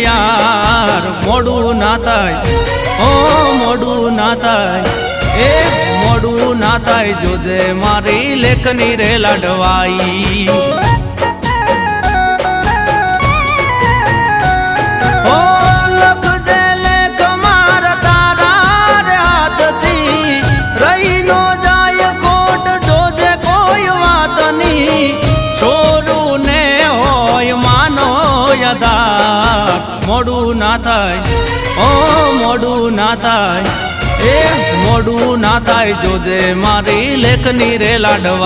યાર મોડું ના થાય, ઓ મોડું ના થાય, એ મોડું ના થાય, જોજે મારી લેખની રે લાડવાઈ. ઓ લખજે લેખ માર તારા રે હાથથી, રહી નો જાય ખોટ, જોજે કોઈ વાતની, છોરું ને હોય માનો યાદાર. મોડું ના થાય, ઓ મોડું ના થાય, એ મોડું ના થાય, જોજે મારી લેખની રે લાડવા.